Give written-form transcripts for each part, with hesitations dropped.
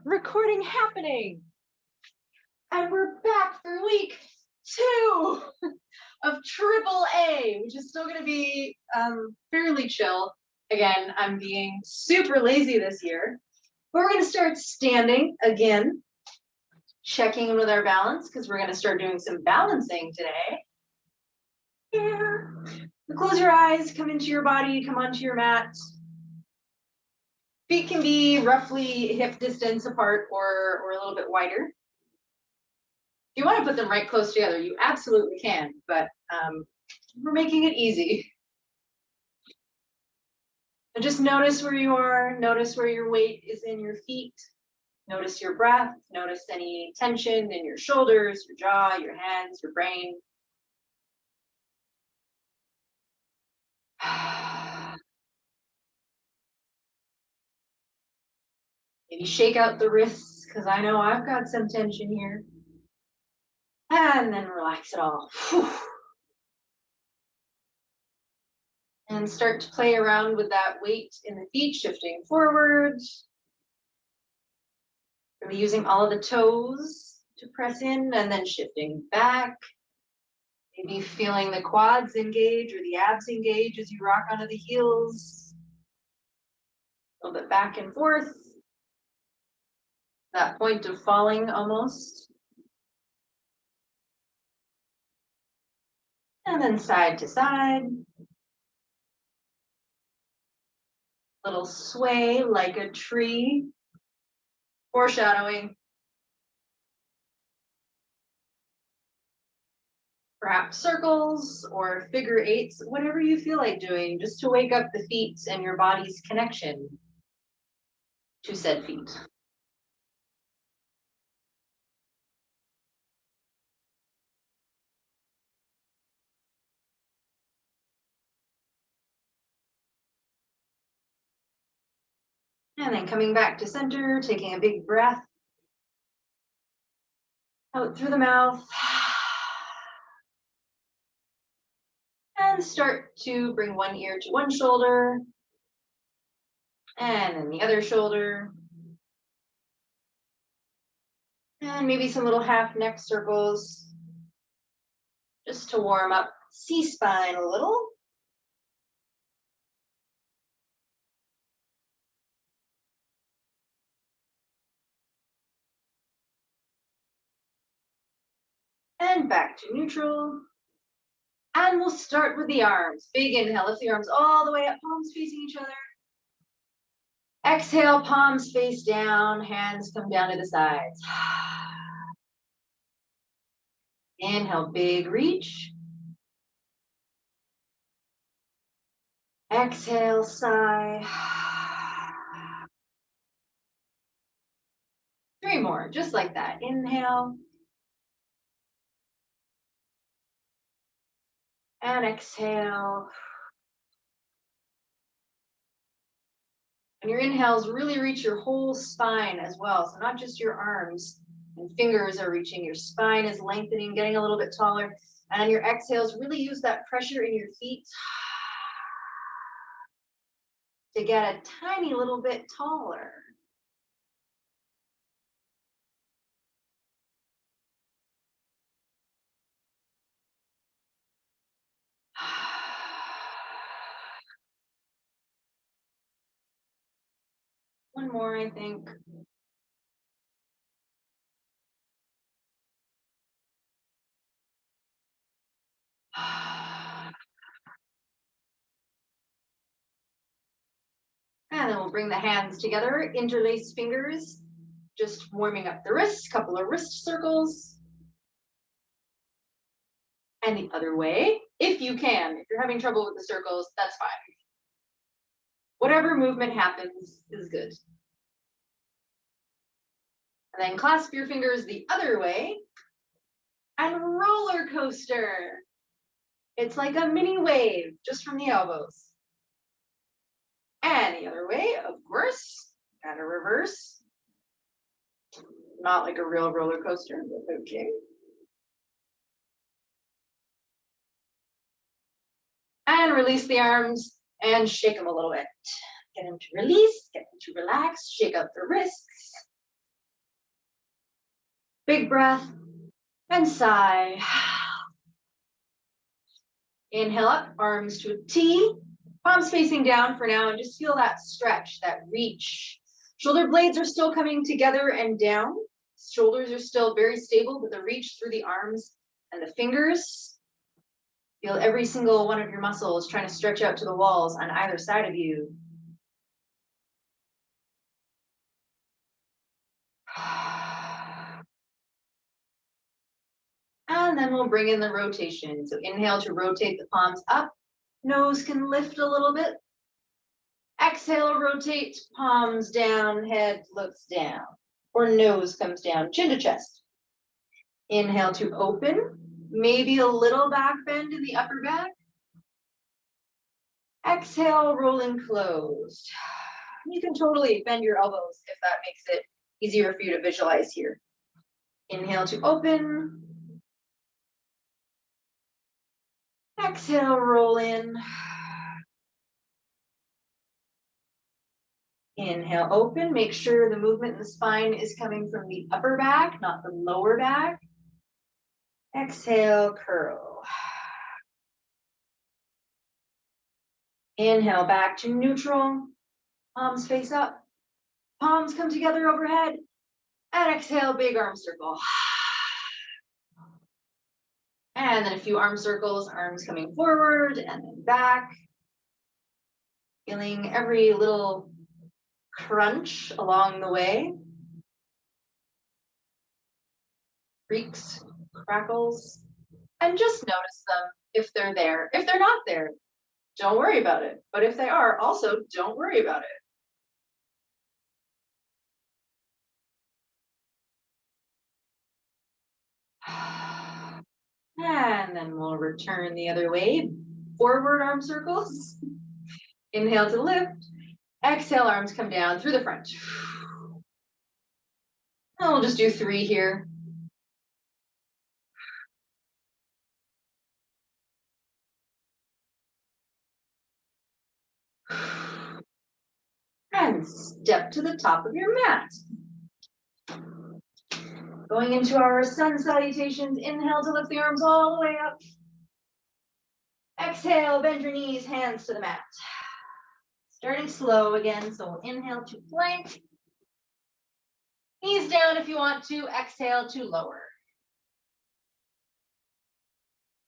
recording happening. And we're back for week 2 of AAA, which is still going to be fairly chill. Again, I'm being super lazy this year. But we're going to start standing again, checking in with our balance, because we're going to start doing some balancing today. Yeah. Close your eyes, come into your body, come onto your mat. Feet can be roughly hip distance apart or a little bit wider. If you want to put them right close together, you absolutely can, but we're making it easy. And just notice where you are, notice where your weight is in your feet, notice your breath, notice any tension in your shoulders, your jaw, your hands, your brain. Maybe shake out the wrists, because I know I've got some tension here. And then relax it all. And start to play around with that weight in the feet, shifting forward. Really using all of the toes to press in and then shifting back. Maybe feeling the quads engage or the abs engage as you rock onto the heels. A little bit back and forth. That point of falling almost. And then side to side. Little sway like a tree. Foreshadowing. Perhaps circles or figure eights, whatever you feel like doing, just to wake up the feet and your body's connection to said feet. And then coming back to center, taking a big breath out through the mouth. And start to bring one ear to one shoulder. And then the other shoulder. And maybe some little half neck circles. Just to warm up C-spine a little. And back to neutral. And we'll start with the arms. Big inhale, lift the arms all the way up, palms facing each other. Exhale, palms face down, hands come down to the sides. Inhale, big reach. Exhale, sigh. 3 more, just like that. Inhale. And exhale. And your inhales really reach your whole spine as well. So not just your arms and fingers are reaching, your spine is lengthening, getting a little bit taller. And on your exhales, really use that pressure in your feet to get a tiny little bit taller. One more, I think. And then we'll bring the hands together, interlace fingers, just warming up the wrists, couple of wrist circles. And the other way, if you can. If you're having trouble with the circles, that's fine. Whatever movement happens is good. And then clasp your fingers the other way and roller coaster. It's like a mini wave just from the elbows. And the other way, of course, gotta reverse. Not like a real roller coaster, but okay. And release the arms and shake them a little bit. Get them to release, get them to relax, shake out the wrists. Big breath and sigh. Inhale up, arms to a T, palms facing down for now, and just feel that stretch, that reach. Shoulder blades are still coming together and down. Shoulders are still very stable, but the reach through the arms and the fingers. Feel every single one of your muscles trying to stretch out to the walls on either side of you. And then we'll bring in the rotation. So inhale to rotate the palms up. Nose can lift a little bit. Exhale, rotate, palms down, head looks down. Or nose comes down, chin to chest. Inhale to open. Maybe a little back bend in the upper back. Exhale, rolling closed. You can totally bend your elbows if that makes it easier for you to visualize here. Inhale to open. Exhale, roll in. Inhale, open. Make sure the movement in the spine is coming from the upper back, not the lower back. Exhale, curl. Inhale, back to neutral. Palms face up. Palms come together overhead. And exhale, big arm circle. And then a few arm circles, arms coming forward and then back. Feeling every little crunch along the way. Creaks, crackles, and just notice them if they're there. If they're not there, don't worry about it. But if they are, also don't worry about it. And then we'll return the other way. Forward arm circles. Inhale to lift. Exhale, arms come down through the front. And we'll just do 3 here. And step to the top of your mat. Going into our sun salutations, inhale to lift the arms all the way up. Exhale, bend your knees, hands to the mat. Starting slow again, so we'll inhale to plank. Knees down if you want to, exhale to lower.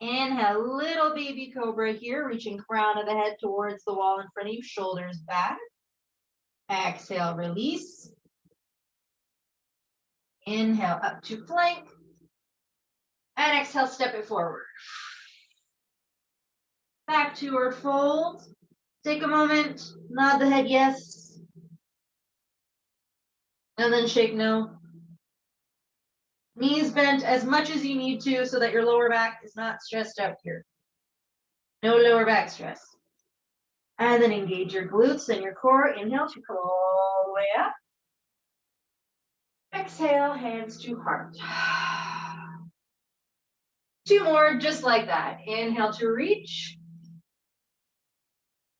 Inhale, little baby cobra here, reaching crown of the head towards the wall in front of you, shoulders back. Exhale, release. Inhale, up to plank. And exhale, step it forward. Back to or fold. Take a moment, nod the head yes. And then shake no. Knees bent as much as you need to so that your lower back is not stressed out here. No lower back stress. And then engage your glutes and your core. Inhale to curl all the way up. Exhale, hands to heart. 2 more just like that. Inhale to reach.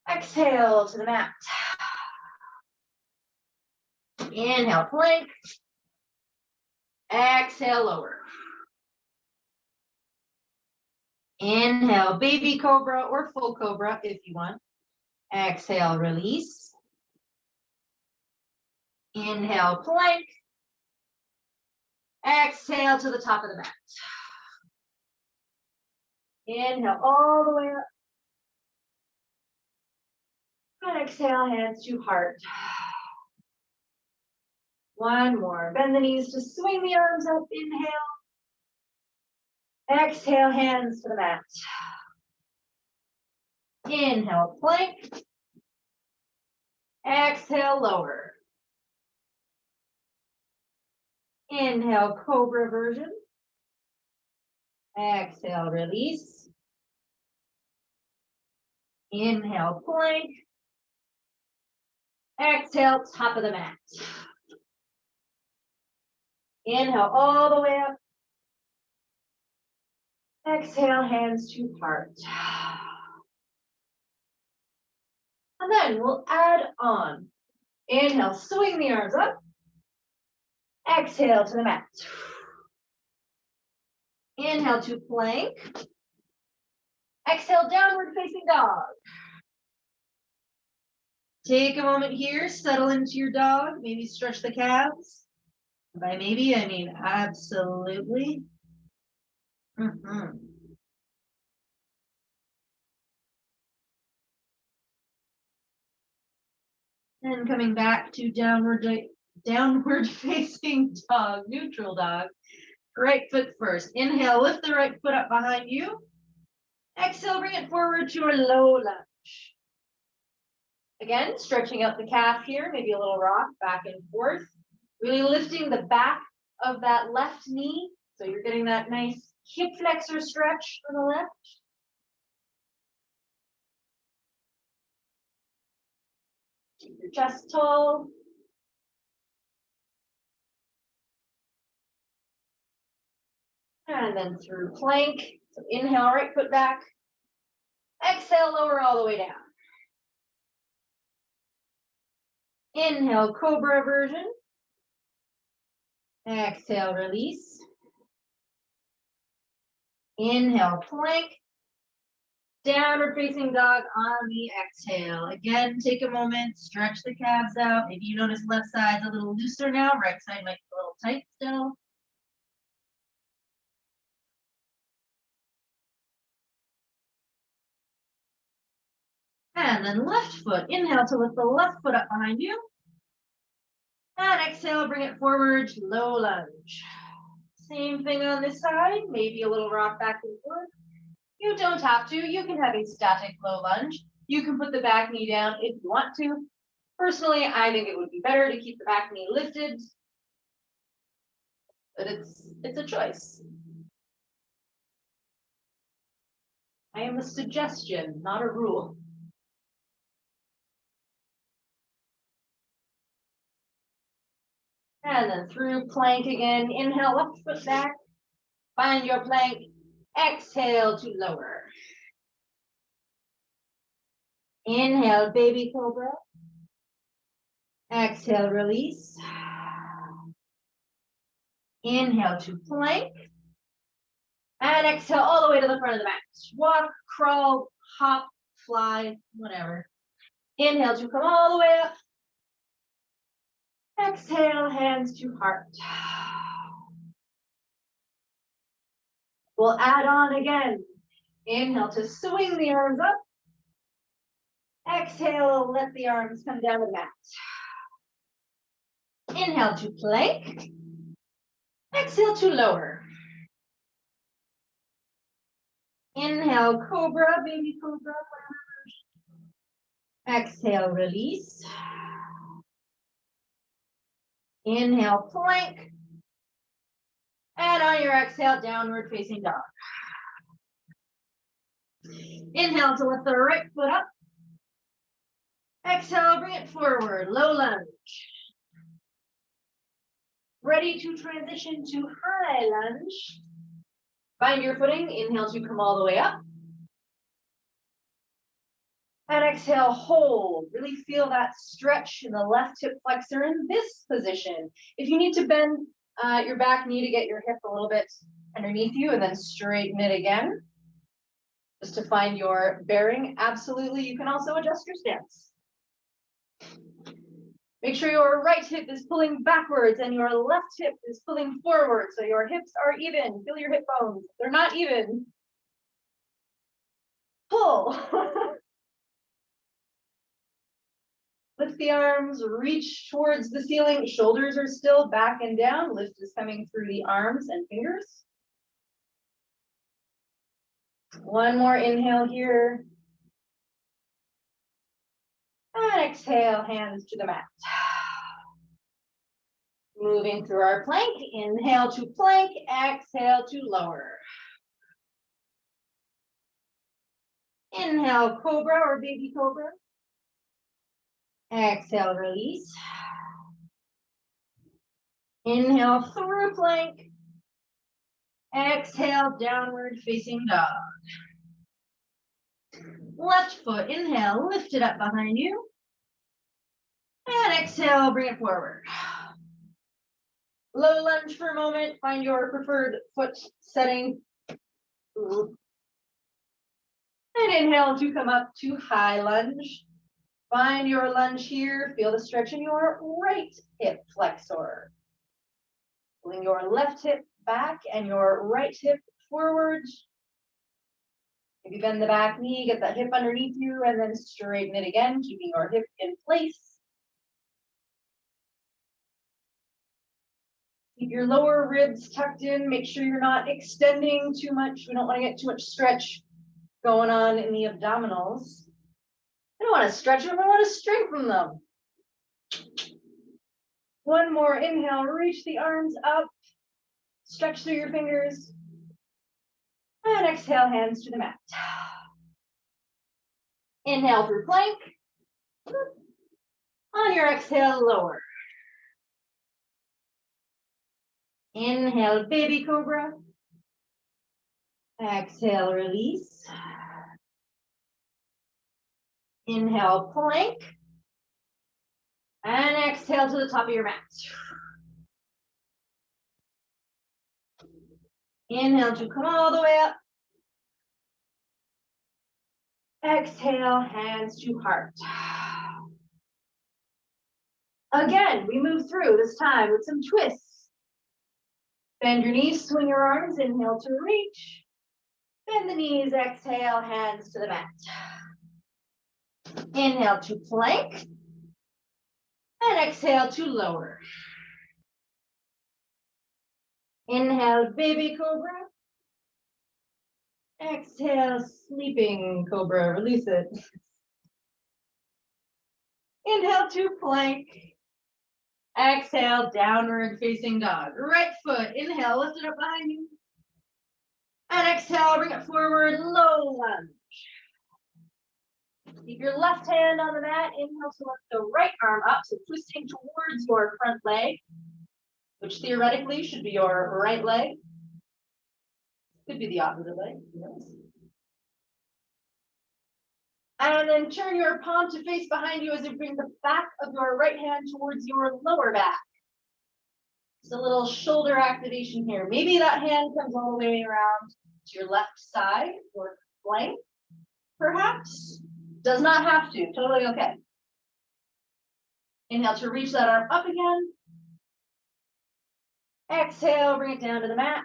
Exhale to the mat. Inhale, plank. Exhale, lower. Inhale, baby cobra or full cobra if you want. Exhale, release. Inhale, plank. Exhale to the top of the mat. Inhale all the way up. And exhale, hands to heart. 1 more. Bend the knees to swing the arms up. Inhale. Exhale, hands to the mat. Inhale, plank. Exhale, lower. Inhale, cobra version. Exhale, release. Inhale, plank. Exhale, top of the mat. Inhale all the way up. Exhale, hands to heart. And then we'll add on. Inhale, swing the arms up. Exhale to the mat. Inhale to plank. Exhale, downward facing dog. Take a moment here, settle into your dog, maybe stretch the calves. By maybe, I mean absolutely. And coming back to downward facing dog, neutral dog. Right foot first. Inhale, lift the right foot up behind you. Exhale, bring it forward to a low lunge. Again, stretching out the calf here, maybe a little rock back and forth. Really lifting the back of that left knee. So you're getting that nice hip flexor stretch for the left. Keep your chest tall. And then through plank. So inhale, right foot back. Exhale, lower all the way down. Inhale, Cobra version. Exhale, release. Inhale, plank. Downward facing dog on the exhale. Again, take a moment, stretch the calves out. Maybe you notice left side's a little looser now. Right side might be a little tight still. And then left foot. Inhale to lift the left foot up behind you. And exhale, bring it forward, low lunge. Same thing on this side. Maybe a little rock back and forth. You don't have to. You can have a static low lunge. You can put the back knee down if you want to. Personally, I think it would be better to keep the back knee lifted. But it's a choice. I am a suggestion, not a rule. And then through plank again. Inhale, left foot back. Find your plank. Exhale to lower. Inhale, baby cobra. Exhale, release. Inhale to plank. And exhale all the way to the front of the mat. Walk, crawl, hop, fly, whatever. Inhale to come all the way up. Exhale, hands to heart. We'll add on again. Inhale to swing the arms up. Exhale, let the arms come down to the mat. Inhale to plank. Exhale to lower. Inhale, cobra, baby cobra. Exhale, release. Inhale, plank. And on your exhale, downward facing dog. Inhale to lift the right foot up. Exhale, bring it forward, low lunge. Ready to transition to high lunge. Find your footing. Inhale to come all the way up. And exhale, hold. Really feel that stretch in the left hip flexor in this position. If you need to bend your back knee to get your hip a little bit underneath you and then straighten it again, just to find your bearing, absolutely. You can also adjust your stance. Make sure your right hip is pulling backwards and your left hip is pulling forward, so your hips are even. Feel your hip bones. If they're not even, pull. Lift the arms, reach towards the ceiling. Shoulders are still back and down. Lift is coming through the arms and fingers. One more inhale here. And exhale, hands to the mat. Moving through our plank. Inhale to plank, exhale to lower. Inhale, cobra or baby cobra. Exhale, release. Inhale through plank. Exhale, downward facing dog. Left foot, inhale, lift it up behind you. And exhale, bring it forward. Low lunge for a moment. Find your preferred foot setting. And inhale to come up to high lunge. Find your lunge here. Feel the stretch in your right hip flexor. Pulling your left hip back and your right hip forward. Maybe bend the back knee, get that hip underneath you, and then straighten it again, keeping your hip in place. Keep your lower ribs tucked in. Make sure you're not extending too much. We don't want to get too much stretch going on in the abdominals. I don't want to stretch them, I want to strengthen them. One more inhale, reach the arms up, stretch through your fingers, and exhale, hands to the mat. Inhale through plank. On your exhale, lower. Inhale, baby cobra. Exhale, release. Inhale, plank. And exhale to the top of your mat. Inhale to come all the way up. Exhale, hands to heart. Again, we move through this time with some twists. Bend your knees, swing your arms, inhale to reach. Bend the knees, exhale, hands to the mat. Inhale to plank. And exhale to lower. Inhale, baby cobra. Exhale, sleeping cobra, release it. Inhale to plank. Exhale, downward facing dog. Right foot, inhale, lift it up behind you. And exhale, bring it forward, low lunge. Keep your left hand on the mat. Inhale to lift the right arm up, so twisting towards your front leg, which theoretically should be your right leg. Could be the opposite leg. And then turn your palm to face behind you as you bring the back of your right hand towards your lower back. It's a little shoulder activation here. Maybe that hand comes all the way around to your left side or flank, perhaps. Does not have to, totally okay. Inhale to reach that arm up again. Exhale, bring it down to the mat.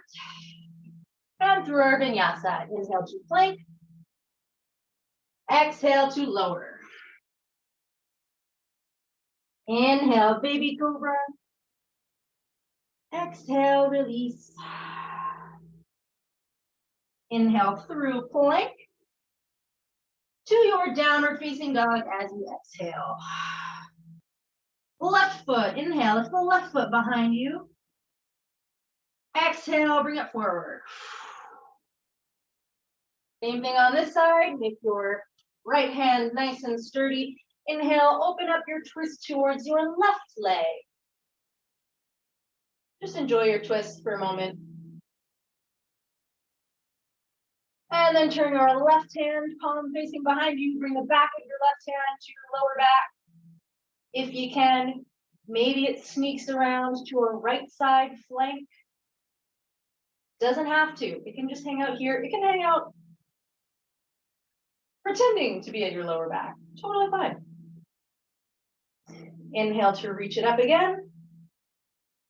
And through our vinyasa. Inhale to plank. Exhale to lower. Inhale, baby cobra. Exhale, release. Inhale through plank to your downward facing dog as you exhale. Left foot, inhale, lift the left foot behind you. Exhale, bring it forward. Same thing on this side, make your right hand nice and sturdy. Inhale, open up your twist towards your left leg. Just enjoy your twist for a moment. And then turn your left hand, palm facing behind you. Bring the back of your left hand to your lower back. If you can, maybe it sneaks around to a right side flank. Doesn't have to. It can just hang out here. It can hang out pretending to be at your lower back. Totally fine. Inhale to reach it up again.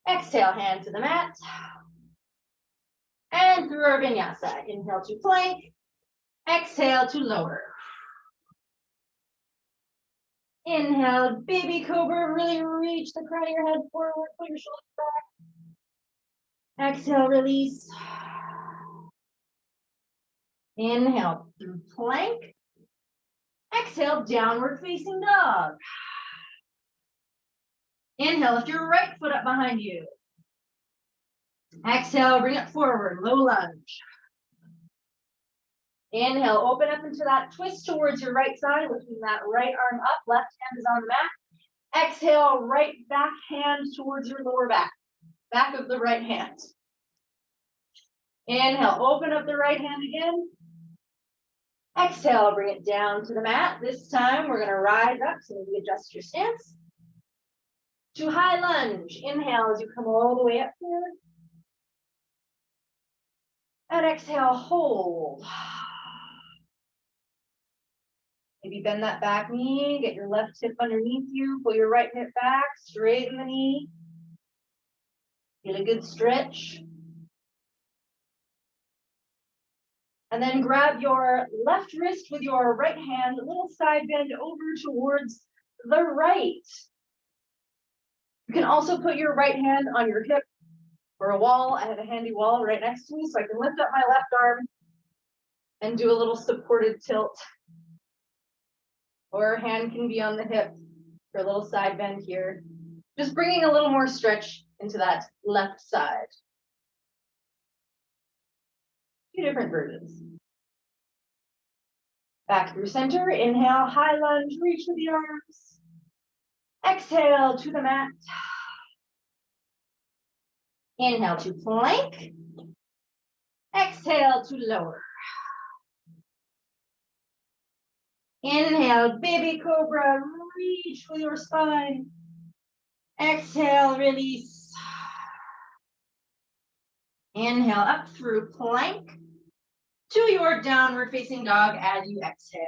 Exhale, hand to the mat. And through our vinyasa. Inhale to plank. Exhale to lower. Inhale, baby cobra. Really reach the crown of your head forward. Put your shoulders back. Exhale, release. Inhale through plank. Exhale, downward facing dog. Inhale, lift your right foot up behind you. Exhale, bring it forward, low lunge. Inhale, open up into that twist towards your right side, lifting that right arm up, left hand is on the mat. Exhale, right back hand towards your lower back, back of the right hand. Inhale, open up the right hand again. Exhale, bring it down to the mat. This time we're gonna rise up, so maybe adjust your stance. to high lunge. Inhale as you come all the way up here. And exhale, hold. Maybe bend that back knee, get your left hip underneath you, pull your right hip back, straighten the knee. Get a good stretch. And then grab your left wrist with your right hand, a little side bend over towards the right. You can also put your right hand on your hip or a wall. I have a handy wall right next to me, so I can lift up my left arm and do a little supported tilt. Or a hand can be on the hip for a little side bend here. Just bringing a little more stretch into that left side. Two different versions. Back through center, inhale, high lunge, reach with the arms. Exhale to the mat. Inhale to plank. Exhale to lower. Inhale, baby cobra, reach with your spine. Exhale, release. Inhale up through plank to your downward facing dog as you exhale.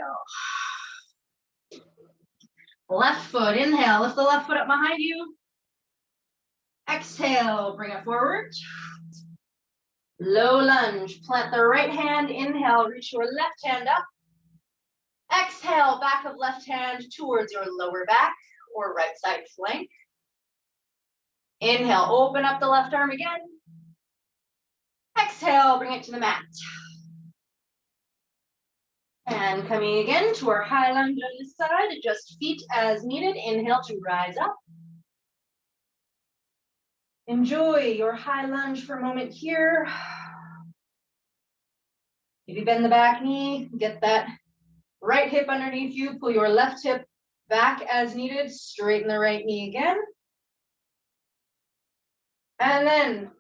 Left foot, inhale, lift the left foot up behind you. Exhale, bring it forward. Low lunge, plant the right hand, inhale, reach your left hand up. Exhale, back of left hand towards your lower back or right side flank. Inhale, open up the left arm again. Exhale, bring it to the mat. And coming again to our high lunge on this side, adjust feet as needed. Inhale to rise up. Enjoy your high lunge for a moment here. Maybe bend the back knee, get that right hip underneath you, pull your left hip back as needed, straighten the right knee again. And then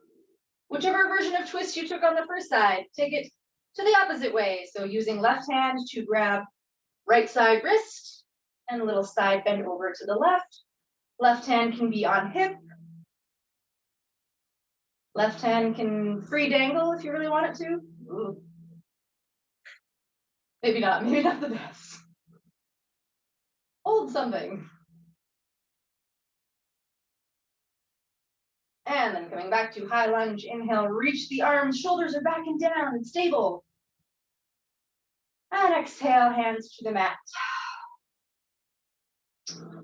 whichever version of twist you took on the first side, take it to the opposite way. So using left hand to grab right side wrist and a little side bend over to the left. Left hand can be on hip. Left hand can free dangle if you really want it to. Ooh. Maybe not the best. Hold something. And then coming back to high lunge, inhale, reach the arms, shoulders are back and down and stable. And exhale, hands to the mat.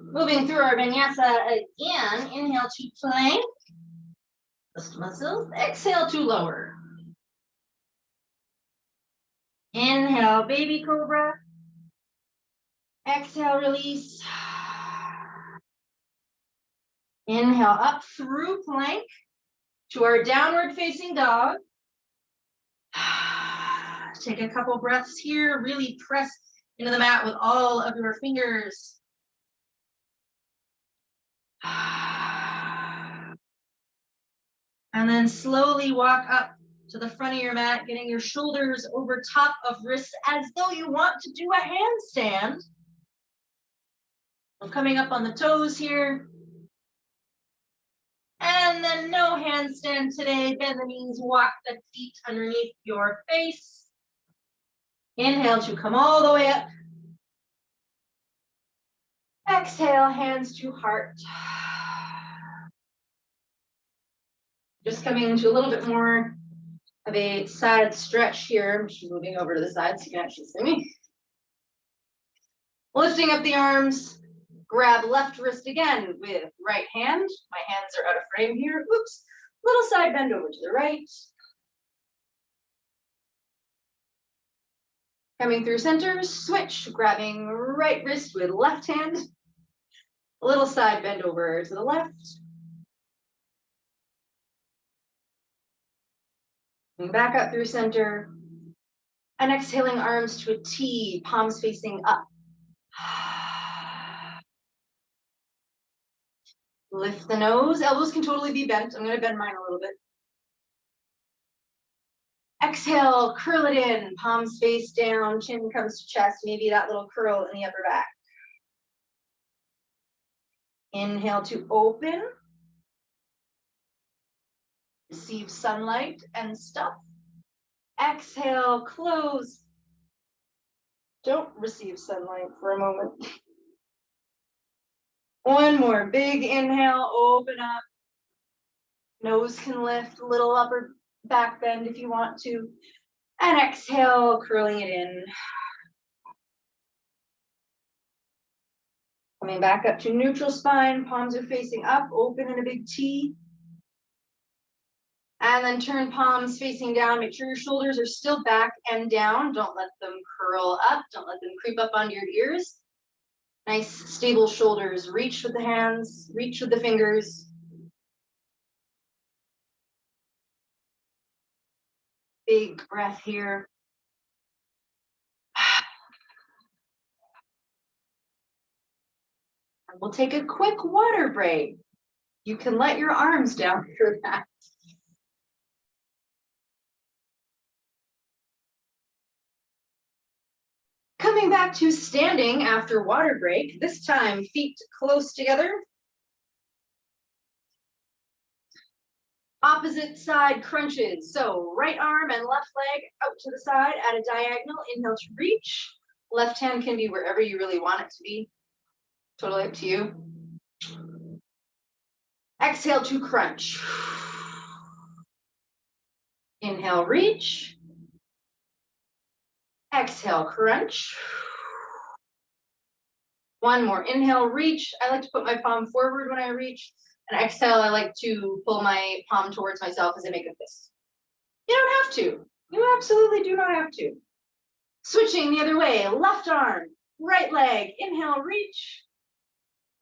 Moving through our vinyasa again, inhale to plank. Twist muscles, exhale to lower. Inhale, baby cobra. Exhale, release. Inhale, up through plank to our downward facing dog. Take a couple breaths here. Really press into the mat with all of your fingers. And then slowly walk up to the front of your mat, getting your shoulders over top of wrists as though you want to do a handstand. I'm coming up on the toes here. And then no handstand today. Bend the knees, walk the feet underneath your face. Inhale to come all the way up. Exhale, hands to heart. Just coming into a little bit more of a side stretch here. I'm just moving over to the side so you can actually see me. Lifting up the arms, grab left wrist again with right hand. My hands are out of frame here. Oops. Little side bend over to the right. Coming through center, switch, grabbing right wrist with left hand. A little side bend over to the left. And back up through center. And exhaling arms to a T, palms facing up. Lift the nose, elbows can totally be bent. I'm gonna bend mine a little bit. Exhale, curl it in, palms face down, chin comes to chest, maybe that little curl in the upper back. Inhale to open. Receive sunlight and stuff. Exhale, close. Don't receive sunlight for a moment. One more big inhale, open up. Nose can lift, a little upper back bend if you want to. And exhale, curling it in. Coming back up to neutral spine, palms are facing up, open in a big T. And then turn palms facing down. Make sure your shoulders are still back and down. Don't let them curl up. Don't let them creep up onto your ears. Nice, stable shoulders. Reach with the hands, reach with the fingers. Big breath here. And we'll take a quick water break. You can let your arms down for that. Coming back to standing after water break, this time feet close together. Opposite side crunches. So right arm and left leg out to the side at a diagonal. Inhale to reach. Left hand can be wherever you really want it to be. Totally up to you. Exhale to crunch. Inhale, reach. Exhale, crunch. One more. Inhale, reach. I like to put my palm forward when I reach. And exhale, I like to pull my palm towards myself as I make a fist. You don't have to. You absolutely do not have to. Switching the other way. Left arm, right leg. Inhale, reach.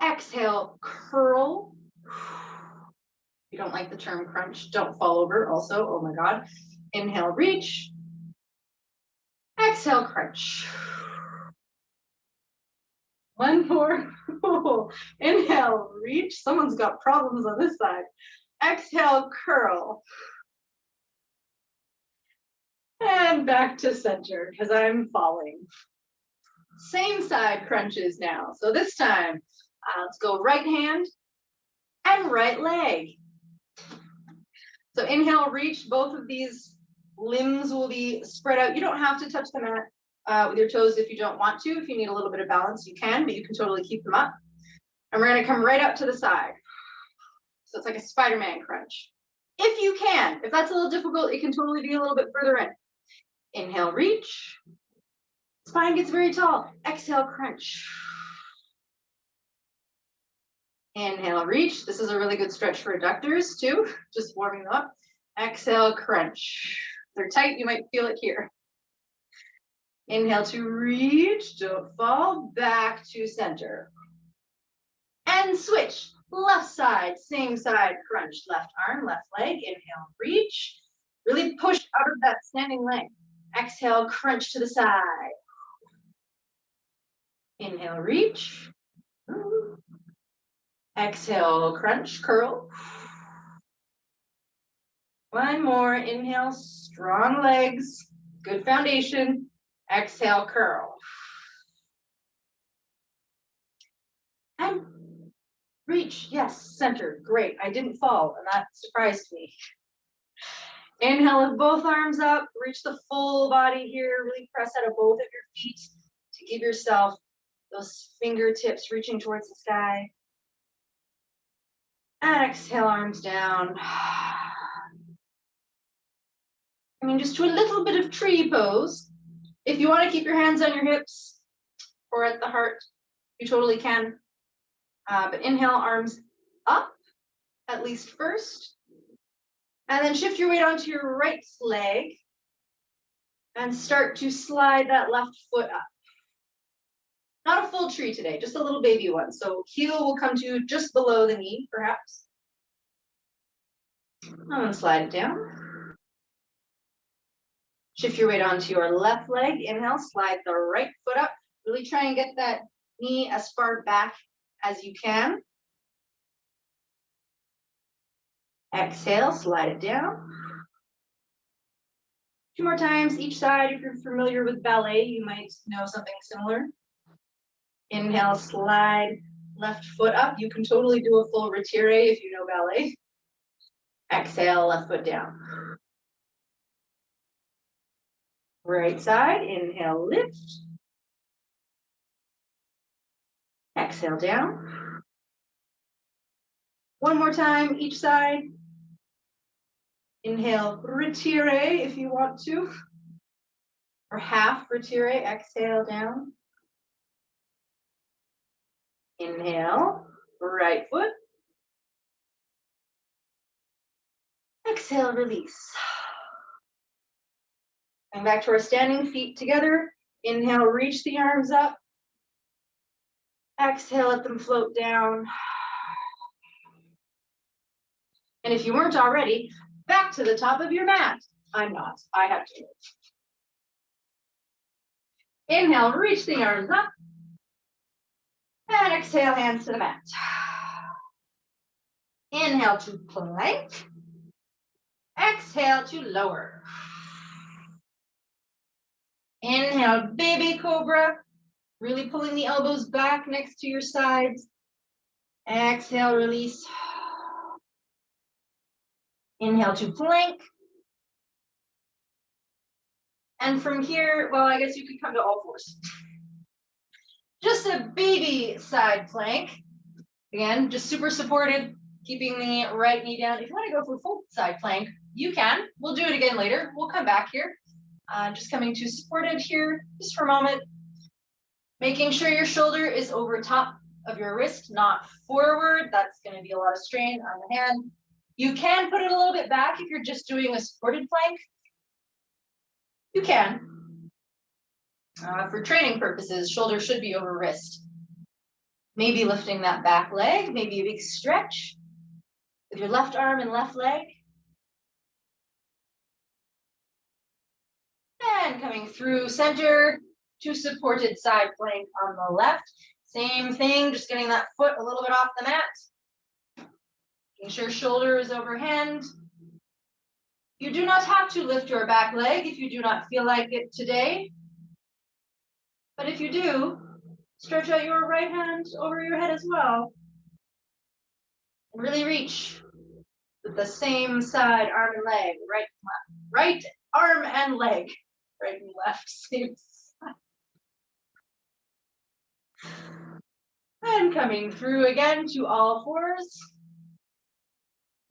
Exhale, curl. If you don't like the term crunch, don't fall over also. Oh my God. Inhale, reach. Exhale, crunch. One more. Inhale, reach. Someone's got problems on this side. Exhale, curl. And back to center because I'm falling. Same side crunches now. So this time, let's go right hand and right leg. So inhale, reach. Both of these limbs will be spread out. You don't have to touch the mat with your toes if you don't want to. If you need a little bit of balance, you can, but you can totally keep them up. And we're going to come right up to the side. So it's like a Spiderman crunch. If you can. If that's a little difficult, it can totally be a little bit further in. Inhale, reach. Spine gets very tall. Exhale, crunch. Inhale, reach. This is a really good stretch for adductors too. Just warming them up. Exhale, crunch. If they're tight, you might feel it here. Inhale to reach. Don't fall. Back to center. And switch. Left side, same side crunch. Left arm, left leg. Inhale, reach. Really push out of that standing leg. Exhale, crunch to the side. Inhale, reach. Exhale, crunch, curl. One more. Inhale, strong legs. Good foundation. Exhale, curl. And reach. Yes, center. Great. I didn't fall, and that surprised me. Inhale, lift both arms up. Reach the full body here. Really press out of both of your feet to give yourself those fingertips reaching towards the sky. And exhale, arms down. Just to a little bit of tree pose. If you want to keep your hands on your hips or at the heart, you totally can. But inhale, arms up, at least first. And then shift your weight onto your right leg and start to slide that left foot up. Not a full tree today, just a little baby one. So heel will come to just below the knee, perhaps. I'm going to slide it down. Shift your weight onto your left leg. Inhale, slide the right foot up. Really try and get that knee as far back as you can. Exhale, slide it down. 2 more times each side. If you're familiar with ballet, you might know something similar. Inhale, slide left foot up. You can totally do a full retire if you know ballet. Exhale, left foot down. Right side, inhale, lift. Exhale, down. One more time, each side. Inhale, retire if you want to. Or half retire, exhale, down. Inhale, right foot. Exhale, release. And back to our standing feet together. Inhale, reach the arms up. Exhale, let them float down. And if you weren't already, back to the top of your mat. I'm not, I have to. Inhale, reach the arms up. And exhale, hands to the mat. Inhale to plank. Exhale to lower. Inhale, baby cobra. Really pulling the elbows back next to your sides. Exhale, release. Inhale to plank. And from here, well, I guess you could come to all fours. Just a baby side plank. Again, just super supported, keeping the right knee down. If you want to go for full side plank, you can. We'll do it again later. We'll come back here. Just coming to supported here, just for a moment. Making sure your shoulder is over top of your wrist, not forward. That's going to be a lot of strain on the hand. You can put it a little bit back if you're just doing a supported plank. You can. For training purposes, shoulder should be over wrist. Maybe lifting that back leg, maybe a big stretch with your left arm and left leg. And coming through center to supported side plank on the left. Same thing, just getting that foot a little bit off the mat. Making sure shoulder is overhand. You do not have to lift your back leg if you do not feel like it today. But if you do, stretch out your right hand over your head as well. And really reach with the same side, arm and leg, right and left. Right arm and leg, right and left, same side. And coming through again to all fours.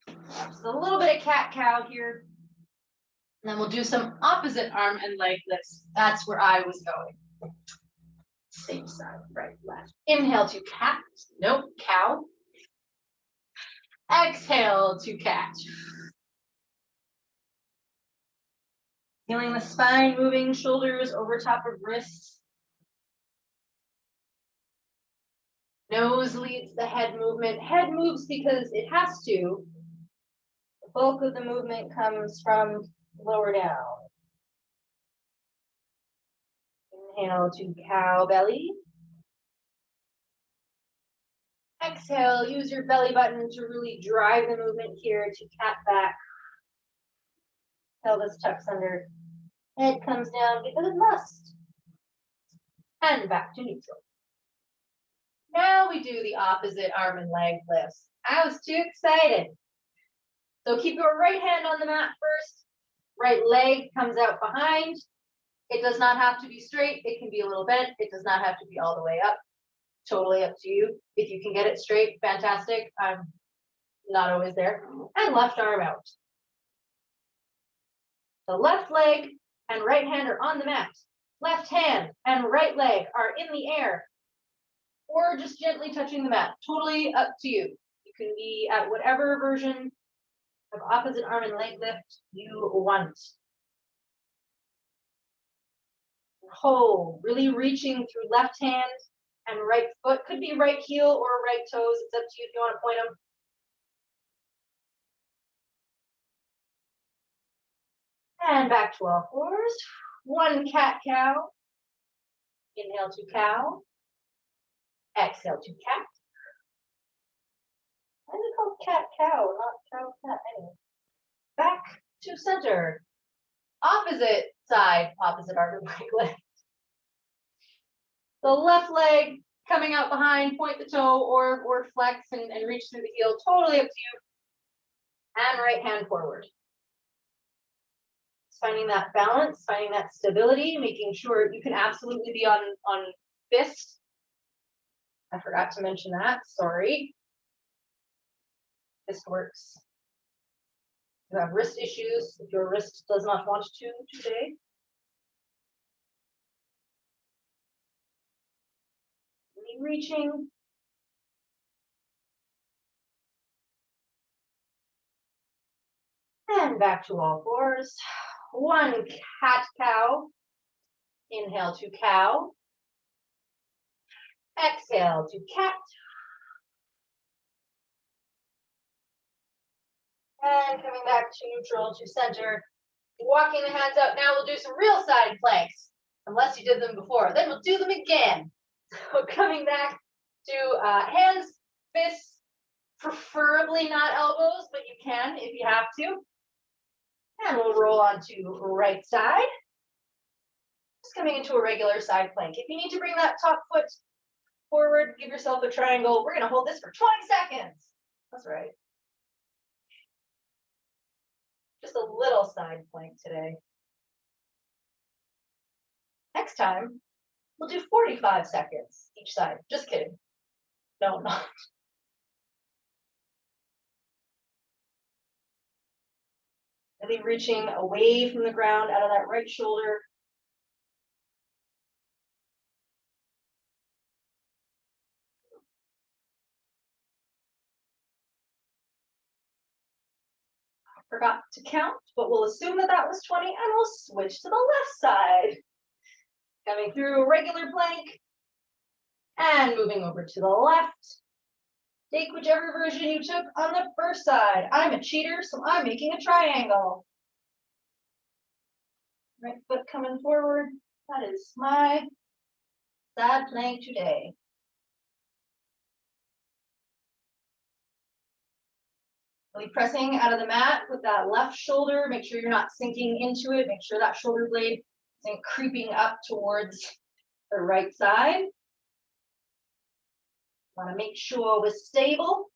Just a little bit of cat-cow here. And then we'll do some opposite arm and leg lifts. That's where I was going. Same side, right, left. Inhale to cat. Nope, cow. Exhale to cat. Feeling the spine moving, shoulders over top of wrists. Nose leads the head movement. Head moves because it has to. The bulk of the movement comes from lower down. Inhale to cow belly. Exhale, use your belly button to really drive the movement here to cat back. Pelvis tucks under. Head comes down because it must. And back to neutral. Now we do the opposite arm and leg lifts. I was too excited. So keep your right hand on the mat first. Right leg comes out behind. It does not have to be straight. It can be a little bent. It does not have to be all the way up. Totally up to you. If you can get it straight, fantastic. I'm not always there. And left arm out. The left leg and right hand are on the mat. Left hand and right leg are in the air. Or just gently touching the mat. Totally up to you. You can be at whatever version of opposite arm and leg lift you want. Hold, really reaching through left hand and right foot. Could be right heel or right toes. It's up to you if you want to point them. And back to all fours. One cat-cow. Inhale to cow. Exhale to cat. Why is it called cat-cow, not cow-cat? Anyway. Back to center. Opposite side, opposite arm and leg lift. The left leg coming out behind, point the toe or flex and reach through the heel, totally up to you. And right hand forward. Just finding that balance, finding that stability, making sure you can absolutely be on fist. I forgot to mention that, sorry. Fist works. You have wrist issues, if your wrist does not want to today. Reaching. And back to all fours. One cat-cow. Inhale to cow. Exhale to cat. And coming back to neutral, to center. Walking the hands out. Now we'll do some real side planks, unless you did them before. Then we'll do them again. So coming back to hands, fists, preferably not elbows, but you can if you have to. And we'll roll on to right side. Just coming into a regular side plank. If you need to bring that top foot forward, give yourself a triangle. We're going to hold this for 20 seconds. That's right. Just a little side plank today. Next time, we'll do 45 seconds each side. Just kidding. No, not. Really reaching away from the ground out of that right shoulder. Forgot to count, but we'll assume that that was 20 and we'll switch to the left side. Coming through a regular plank and moving over to the left. Take whichever version you took on the first side. I'm a cheater, so I'm making a triangle. Right foot coming forward. That is my side plank today. Really pressing out of the mat with that left shoulder. Make sure you're not sinking into it. Make sure that shoulder blade isn't creeping up towards the right side. Want to make sure we're stable.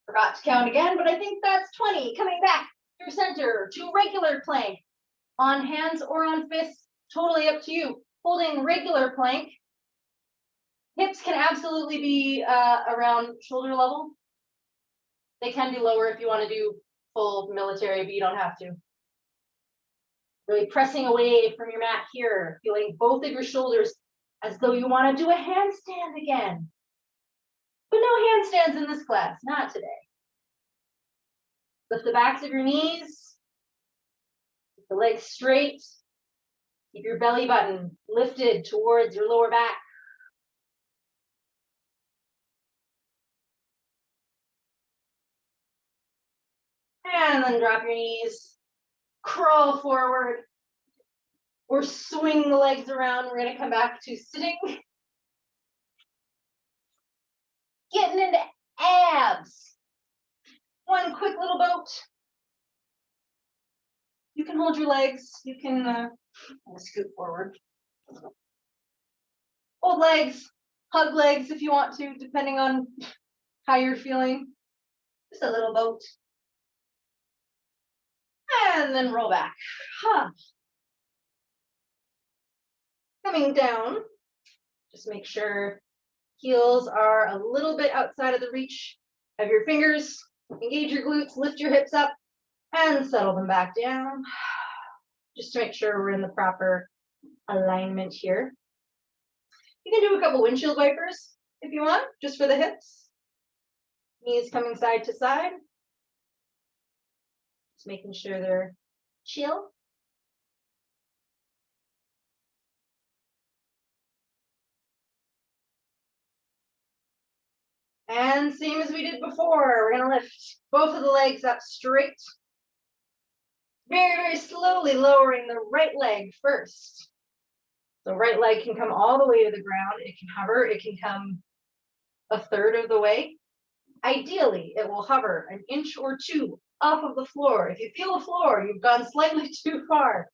Forgot to count again, but I think that's 20. Coming back through center to regular plank. On hands or on fists, totally up to you. Holding regular plank. Hips can absolutely be around shoulder level. They can be lower if you want to do full military, but you don't have to. Really pressing away from your mat here, feeling both of your shoulders as though you want to do a handstand again. But no handstands in this class, not today. Lift the backs of your knees. Keep the legs straight. Keep your belly button lifted towards your lower back. And then drop your knees. Crawl forward. Or swing the legs around. We're going to come back to sitting. Getting into abs. One quick little boat. You can hold your legs. You can scoot forward. Hold legs. Hug legs if you want to, depending on how you're feeling. Just a little boat. And then roll back. Coming down. Just make sure heels are a little bit outside of the reach of your fingers. Engage your glutes, lift your hips up, and settle them back down. Just to make sure we're in the proper alignment here. You can do a couple windshield wipers if you want, just for the hips. Knees coming side to side. Just making sure they're chill. And same as we did before, we're going to lift both of the legs up straight. Very, very slowly lowering the right leg first. The right leg can come all the way to the ground. It can hover. It can come a third of the way. Ideally, it will hover an inch or two off of the floor. If you feel the floor, you've gone slightly too far.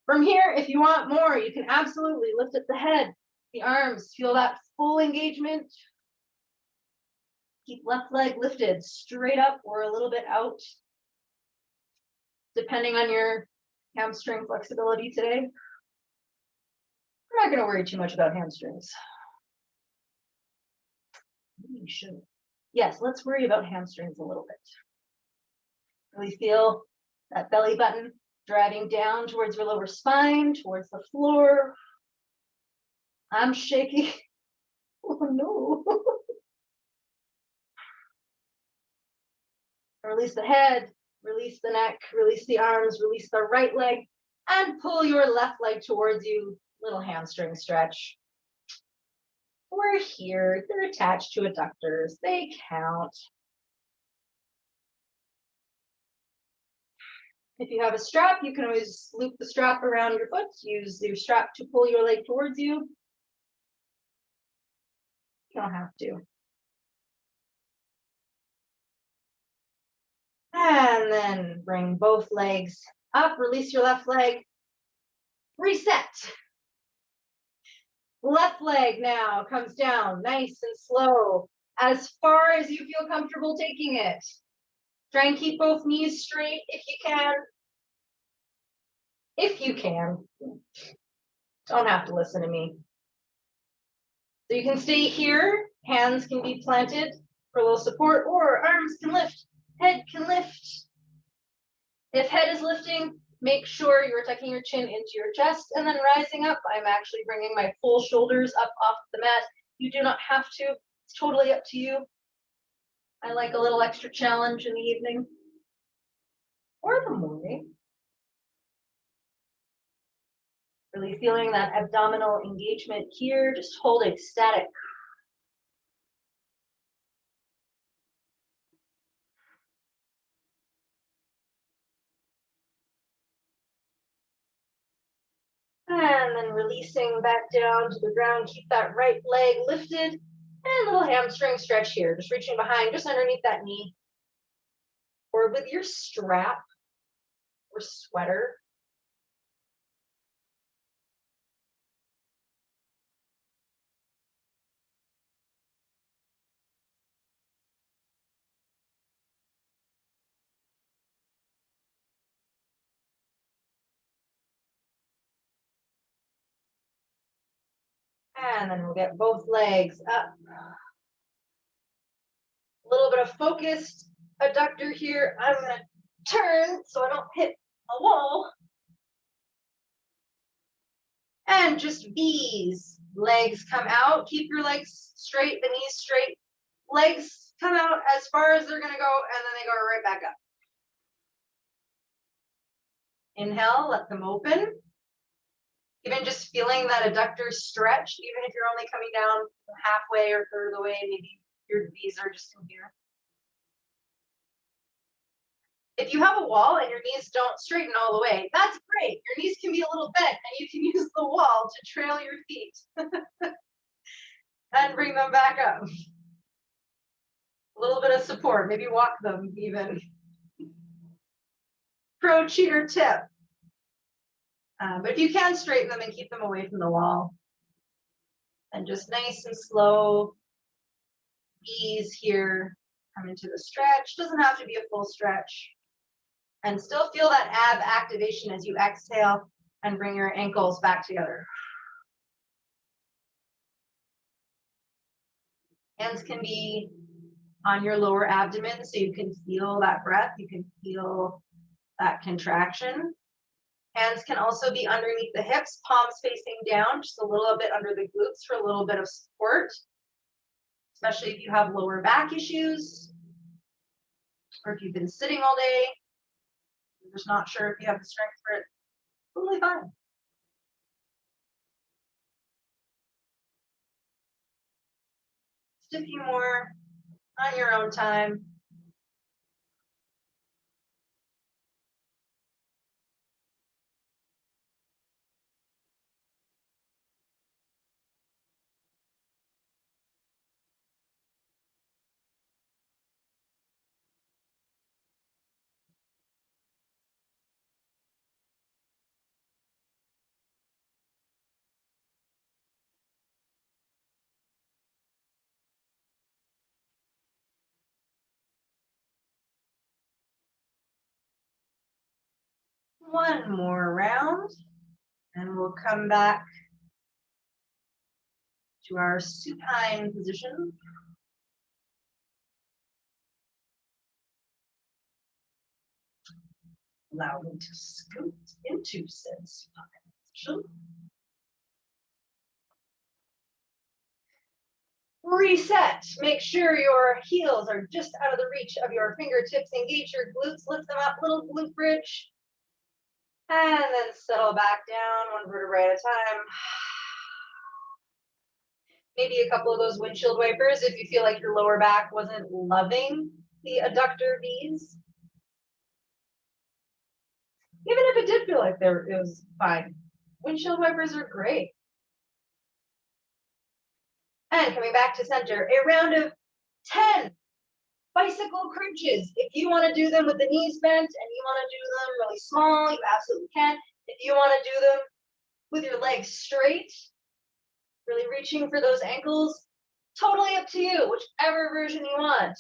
From here, if you want more, you can absolutely lift at the head, the arms, feel that full engagement. Keep left leg lifted straight up or a little bit out, depending on your hamstring flexibility today. I'm not going to worry too much about hamstrings. You should. Yes, let's worry about hamstrings a little bit. Really feel that belly button driving down towards your lower spine, towards the floor. I'm shaking. Oh no. Release the head, release the neck, release the arms, release the right leg, and pull your left leg towards you. Little hamstring stretch. We're here. They're attached to adductors. They count. If you have a strap, you can always loop the strap around your foot. Use your strap to pull your leg towards you. You don't have to. And then bring both legs up. Release your left leg. Reset. Left leg now comes down nice and slow, as far as you feel comfortable taking it. Try and keep both knees straight if you can. If you can. Don't have to listen to me. So you can stay here. Hands can be planted for a little support, or arms can lift. Head can lift. If head is lifting, make sure you're tucking your chin into your chest and then rising up. I'm actually bringing my full shoulders up off the mat. You do not have to. It's totally up to you. I like a little extra challenge in the evening or the morning. Really feeling that abdominal engagement here. Just hold it static. And then releasing back down to the ground. Keep that right leg lifted. And a little hamstring stretch here. Just reaching behind, just underneath that knee. Or with your strap or sweater. And then we'll get both legs up. A little bit of focused adductor here. I'm going to turn so I don't hit a wall. And just V's. Legs come out. Keep your legs straight, the knees straight. Legs come out as far as they're going to go, and then they go right back up. Inhale, let them open. Even just feeling that adductor stretch, even if you're only coming down halfway or a third of the way, maybe your V's are just in here. If you have a wall and your knees don't straighten all the way, that's great. Your knees can be a little bent, and you can use the wall to trail your feet and bring them back up. A little bit of support, maybe walk them even. Pro cheater tip. But if you can straighten them and keep them away from the wall, and just nice and slow ease here, come into the stretch. Doesn't have to be a full stretch. And still feel that ab activation as you exhale and bring your ankles back together. Hands can be on your lower abdomen so you can feel that breath. You can feel that contraction. Hands can also be underneath the hips, palms facing down, just a little bit under the glutes for a little bit of support, especially if you have lower back issues or if you've been sitting all day. You're just not sure if you have the strength for it. Totally fine. Just a few more on your own time. One more round, and we'll come back to our supine position. Allow me to scoot into said supine position. Reset. Make sure your heels are just out of the reach of your fingertips. Engage your glutes, lift them up, little glute bridge. And then settle back down, one vertebrae at a time. Maybe a couple of those windshield wipers if you feel like your lower back wasn't loving the adductor V's. Even if it did feel like it was fine. Windshield wipers are great. And coming back to center, a round of 10 bicycle crunches. If you want to do them with the knees bent and you want to do them really small, you absolutely can. If you want to do them with your legs straight, really reaching for those ankles, totally up to you, whichever version you want.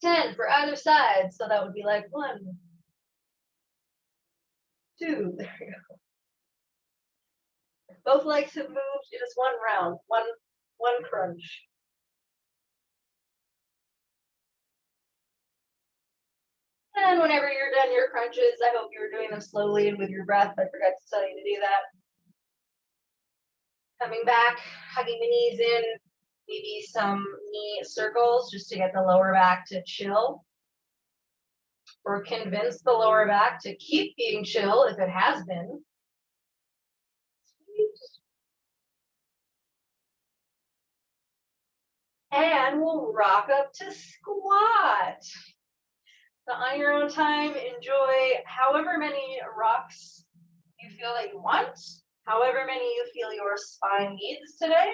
10 for either side, so that would be like 1, 2, there you go. Both legs have moved, it is one round, one crunch. And whenever you're done your crunches, I hope you're doing them slowly and with your breath. I forgot to tell you to do that. Coming back, hugging the knees in, maybe some knee circles just to get the lower back to chill. Or convince the lower back to keep being chill if it has been. And we'll rock up to squat. So on your own time, enjoy however many rocks you feel that you want, however many you feel your spine needs today.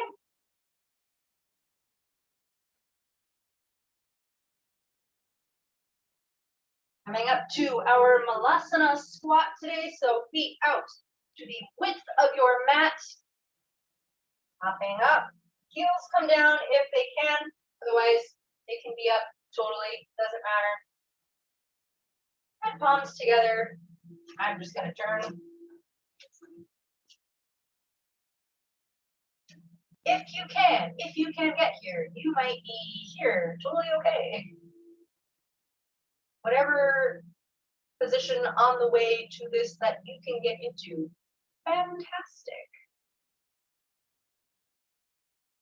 Coming up to our Malasana Squat today, so feet out to the width of your mat. Hopping up, heels come down if they can, otherwise they can be up totally, doesn't matter. And palms together. I'm just going to turn. If you can get here, you might be here, totally okay. Whatever position on the way to this that you can get into, fantastic.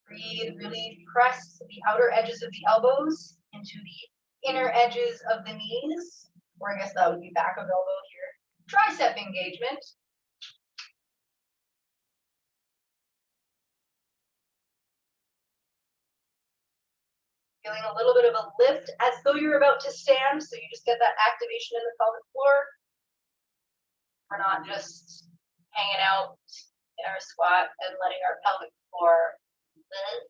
Breathe, really press the outer edges of the elbows into the inner edges of the knees, or I guess that would be back of elbow here. Tricep engagement. Feeling a little bit of a lift as though you're about to stand, so you just get that activation in the pelvic floor. We're not just hanging out in our squat and letting our pelvic floor live.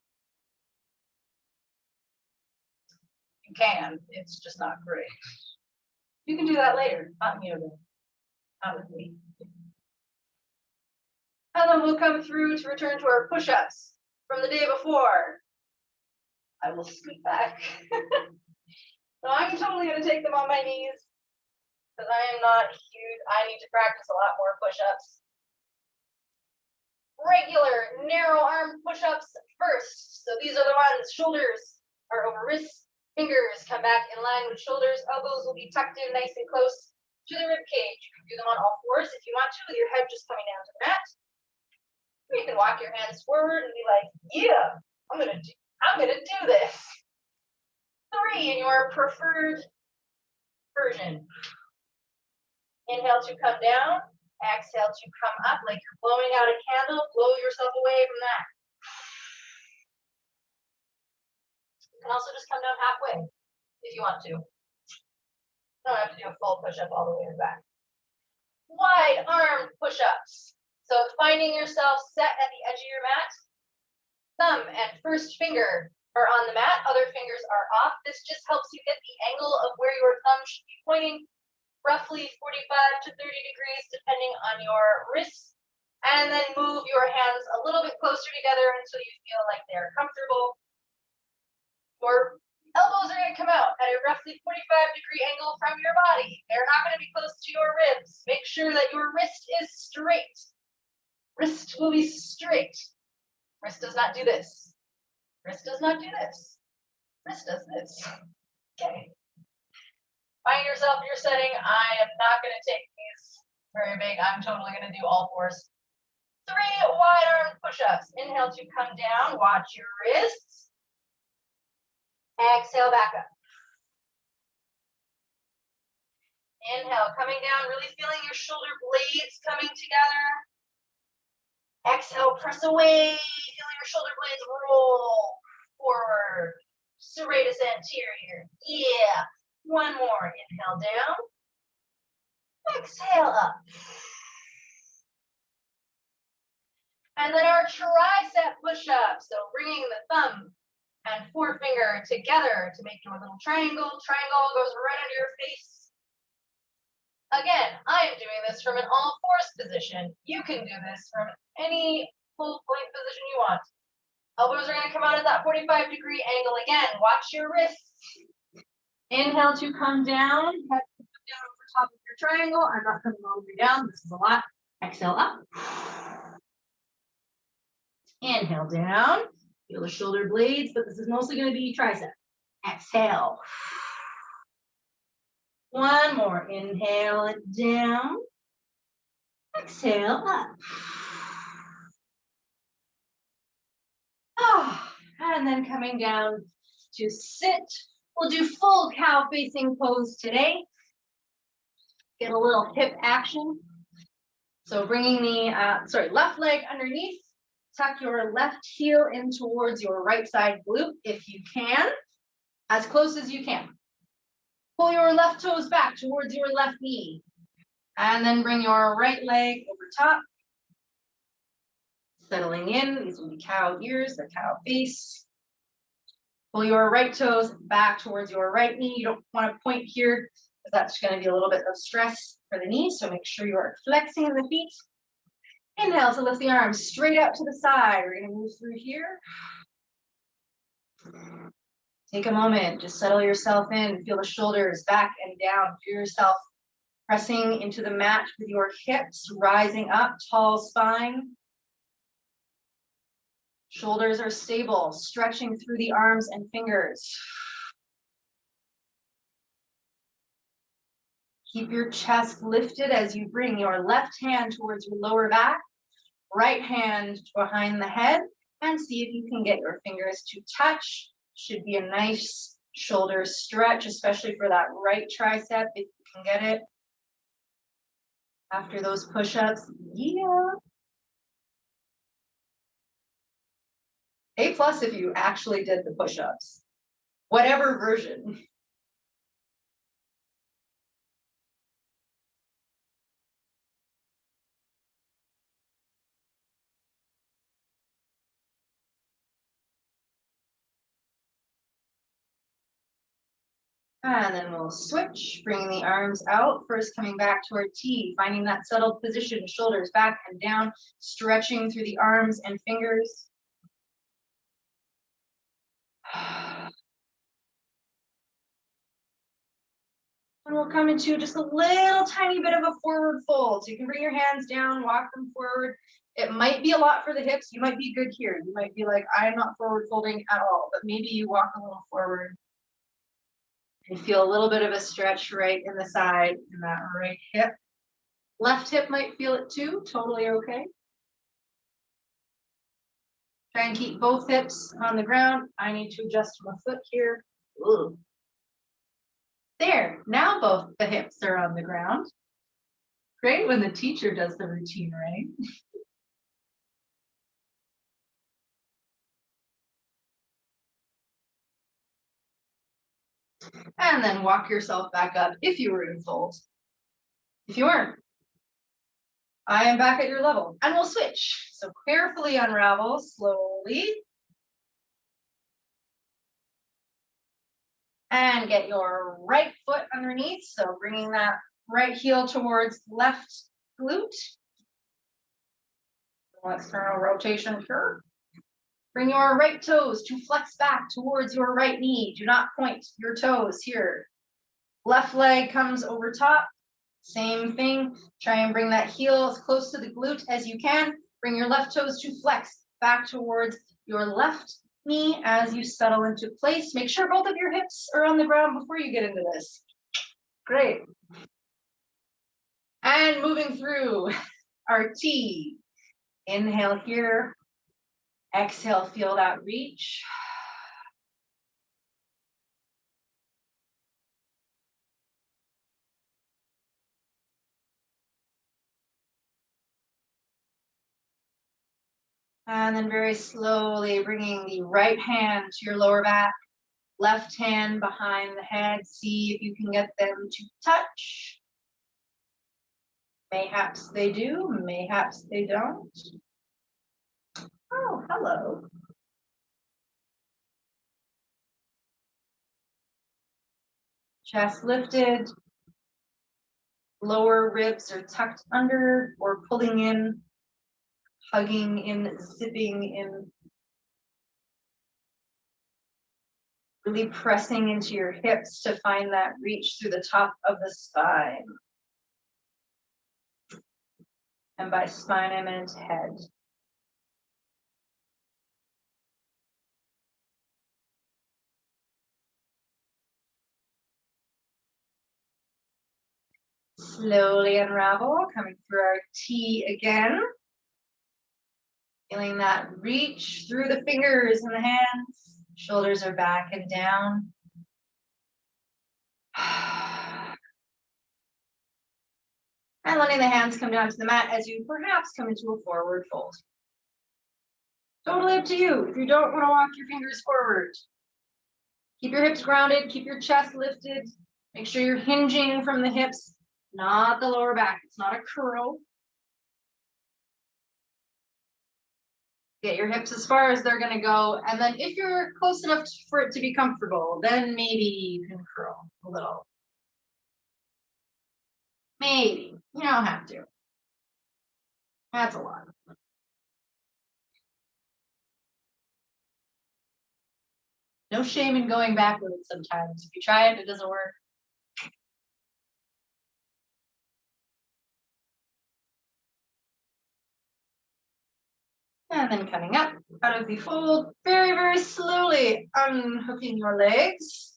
You can, it's just not great. You can do that later, not in yoga, not with me. And then we'll come through to return to our push-ups from the day before. I will scoot back. So I'm totally going to take them on my knees because I am not huge. I need to practice a lot more push-ups. Regular narrow arm push-ups first. So these are the ones, shoulders are over wrists, fingers come back in line with shoulders, elbows will be tucked in nice and close to the rib cage. You can do them on all fours if you want to, with your head just coming down to the mat. Or you can walk your hands forward and be like, yeah, I'm gonna do this. 3 in your preferred version. Inhale to come down, exhale to come up like you're blowing out a candle. Blow yourself away from that. You can also just come down halfway if you want to. You don't have to do a full push-up all the way to the back. Wide arm push-ups. So finding yourself set at the edge of your mat. Thumb and first finger are on the mat. Other fingers are off. This just helps you get the angle of where your thumb should be pointing. Roughly 45 to 30 degrees depending on your wrists. And then move your hands a little bit closer together until you feel like they're comfortable. Your Elbows are going to come out at a roughly 45-degree angle from your body. They're not going to be close to your ribs. Make sure that your wrist is straight. Wrist will be straight. Wrist does not do this. Wrist does not do this. Wrist does this. Okay. Find yourself in your setting. I am not going to take these very big. I'm totally going to do all fours. 3 wide arm push-ups. Inhale to come down. Watch your wrists. Exhale back up. Inhale, coming down, really feeling your shoulder blades coming together. Exhale, press away, feeling your shoulder blades roll forward. Serratus anterior. Yeah. One more. Inhale down. Exhale up. And then our tricep push-up. So bringing the thumb and forefinger together to make your little triangle. Triangle goes right under your face. Again, I am doing this from an all fours position. You can do this from any full point position you want. Elbows are going to come out at that 45-degree angle again. Watch your wrists. Inhale to come down. Head down over top of your triangle. I'm not coming all the way down. This is a lot. Exhale up. Inhale down. Feel the shoulder blades, but this is mostly going to be tricep. Exhale. One more. Inhale it down. Exhale up. Oh, and then coming down to sit. We'll do full cow facing pose today. Get a little hip action. So bringing the left leg underneath. Tuck your left heel in towards your right side glute if you can, as close as you can. Pull your left toes back towards your left knee. And then bring your right leg over top. Settling in, these will be cow ears, the cow face. Pull your right toes back towards your right knee. You don't want to point here because that's going to be a little bit of stress for the knee. So make sure you are flexing the feet. Inhale to lift the arms straight out to the side. We're going to move through here. Take a moment, just settle yourself in. Feel the shoulders back and down. Feel yourself pressing into the mat with your hips, rising up, tall spine. Shoulders are stable, stretching through the arms and fingers. Keep your chest lifted as you bring your left hand towards your lower back, right hand behind the head, and see if you can get your fingers to touch. Should be a nice shoulder stretch, especially for that right tricep, if you can get it. After those push-ups, yeah. A+ if you actually did the push-ups, whatever version. And then we'll switch, bringing the arms out. First coming back to our T, finding that settled position, shoulders back and down, stretching through the arms and fingers. And we'll come into just a little tiny bit of a forward fold. So you can bring your hands down, walk them forward. It might be a lot for the hips. You might be good here. You might be like, I'm not forward folding at all, but maybe you walk a little forward. And feel a little bit of a stretch right in the side in that right hip. Left hip might feel it too, totally okay. Try and keep both hips on the ground. I need to adjust my foot here. Ooh. There, now both the hips are on the ground. Great when the teacher does the routine, right? And then walk yourself back up if you were in fold. If you weren't, I am back at your level and we'll switch. So carefully unravel slowly. And get your right foot underneath. So bringing that right heel towards left glute. External rotation here. Bring your right toes to flex back towards your right knee. Do not point your toes here. Left leg comes over top. Same thing. Try and bring that heel as close to the glute as you can. Bring your left toes to flex back towards your left knee as you settle into place. Make sure both of your hips are on the ground before you get into this. Great. And moving through our T. Inhale here. Exhale, feel that reach. And then very slowly bringing the right hand to your lower back, left hand behind the head. See if you can get them to touch. Mayhaps they do, mayhaps they don't. Oh, hello. Chest lifted. Lower ribs are tucked under or pulling in, hugging in, zipping in. Really pressing into your hips to find that reach through the top of the spine. And by spine, I meant head. Slowly unravel, coming through our T again. Feeling that reach through the fingers and the hands. Shoulders are back and down. And letting the hands come down to the mat as you perhaps come into a forward fold. Totally up to you. If you don't want to walk your fingers forward, keep your hips grounded, keep your chest lifted. Make sure you're hinging from the hips, not the lower back. It's not a curl. Get your hips as far as they're going to go. And then if you're close enough for it to be comfortable, then maybe you can curl a little. Maybe. You don't have to. That's a lot. No shame in going backwards sometimes. If you try it, it doesn't work. And then coming up out of the fold, very, very slowly unhooking your legs.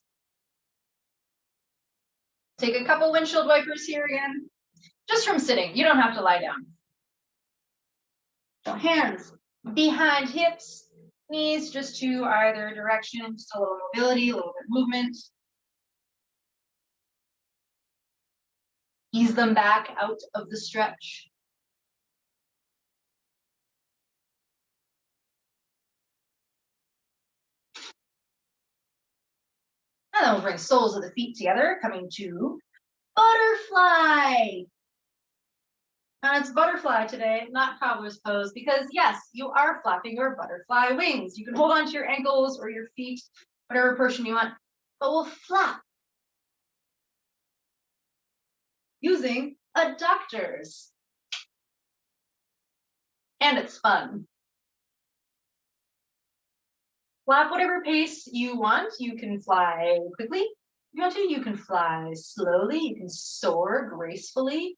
Take a couple windshield wipers here again, just from sitting. You don't have to lie down. So hands behind hips, knees just to either direction, just a little mobility, a little bit of movement. Ease them back out of the stretch. And then we'll bring soles of the feet together, coming to butterfly. And it's butterfly today, not cobbler's pose, because yes, you are flapping your butterfly wings. You can hold onto your ankles or your feet, whatever portion you want, but we'll flap using adductors. And it's fun. Flap whatever pace you want. You can fly quickly. If you want to, you can fly slowly. You can soar gracefully.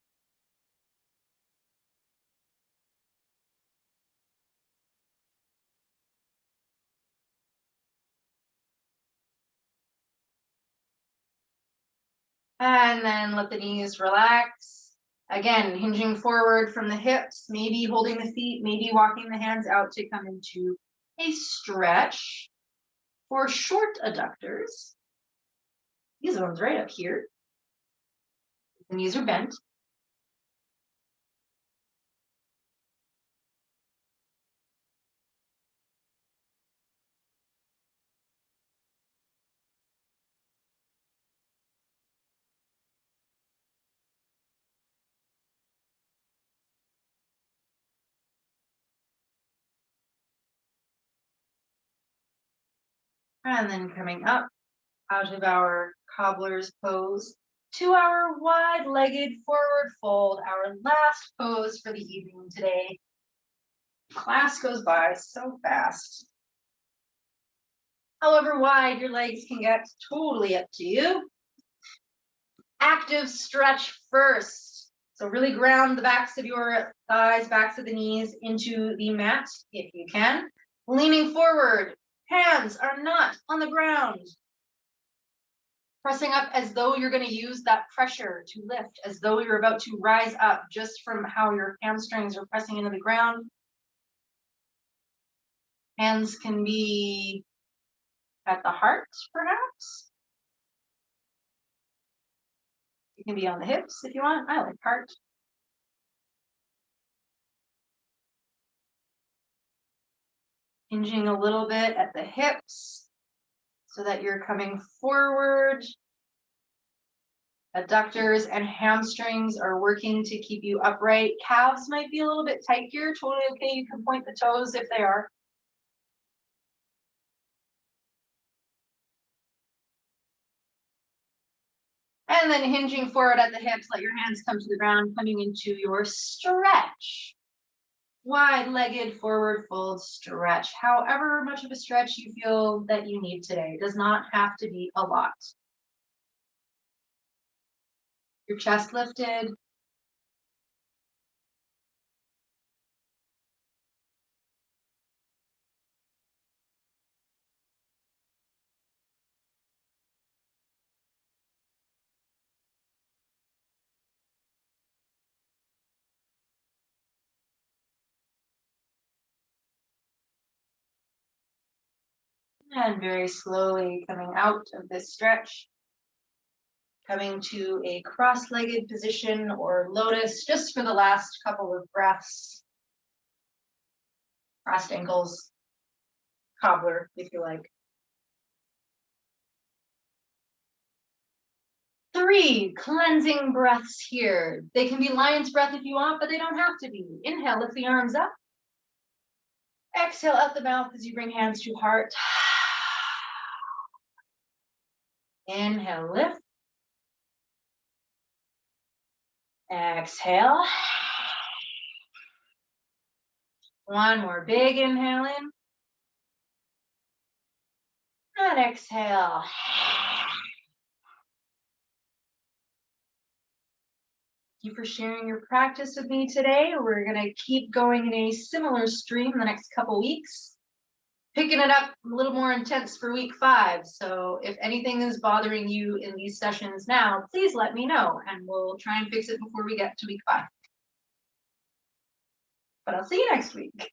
And then let the knees relax. Again, hinging forward from the hips, maybe holding the feet, maybe walking the hands out to come into a stretch. For short adductors, these ones right up here. The knees are bent. And then coming up out of our cobbler's pose to our wide-legged forward fold, our last pose for the evening today. Class goes by so fast. However wide your legs can get, totally up to you. Active stretch first. So really ground the backs of your thighs, backs of the knees into the mat if you can. Leaning forward, hands are not on the ground. Pressing up as though you're going to use that pressure to lift, as though you're about to rise up just from how your hamstrings are pressing into the ground. Hands can be at the heart, perhaps. You can be on the hips if you want. I like heart. Hinging a little bit at the hips so that you're coming forward. Adductors and hamstrings are working to keep you upright. Calves might be a little bit tight here. Totally okay. You can point the toes if they are. And then hinging forward at the hips, let your hands come to the ground, coming into your stretch. Wide-legged forward fold stretch. However much of a stretch you feel that you need today. It does not have to be a lot. Your chest lifted. And very slowly coming out of this stretch. Coming to a cross-legged position or lotus just for the last couple of breaths. Crossed ankles, cobbler, if you like. 3 cleansing breaths here. They can be lion's breath if you want, but they don't have to be. Inhale, lift the arms up. Exhale out the mouth as you bring hands to heart. Inhale, lift. Exhale. One more big inhale in. And exhale. Thank you for sharing your practice with me today. We're going to keep going in a similar stream the next couple weeks. Picking it up a little more intense for week 5. So if anything is bothering you in these sessions now, please let me know and we'll try and fix it before we get to week 5. But I'll see you next week.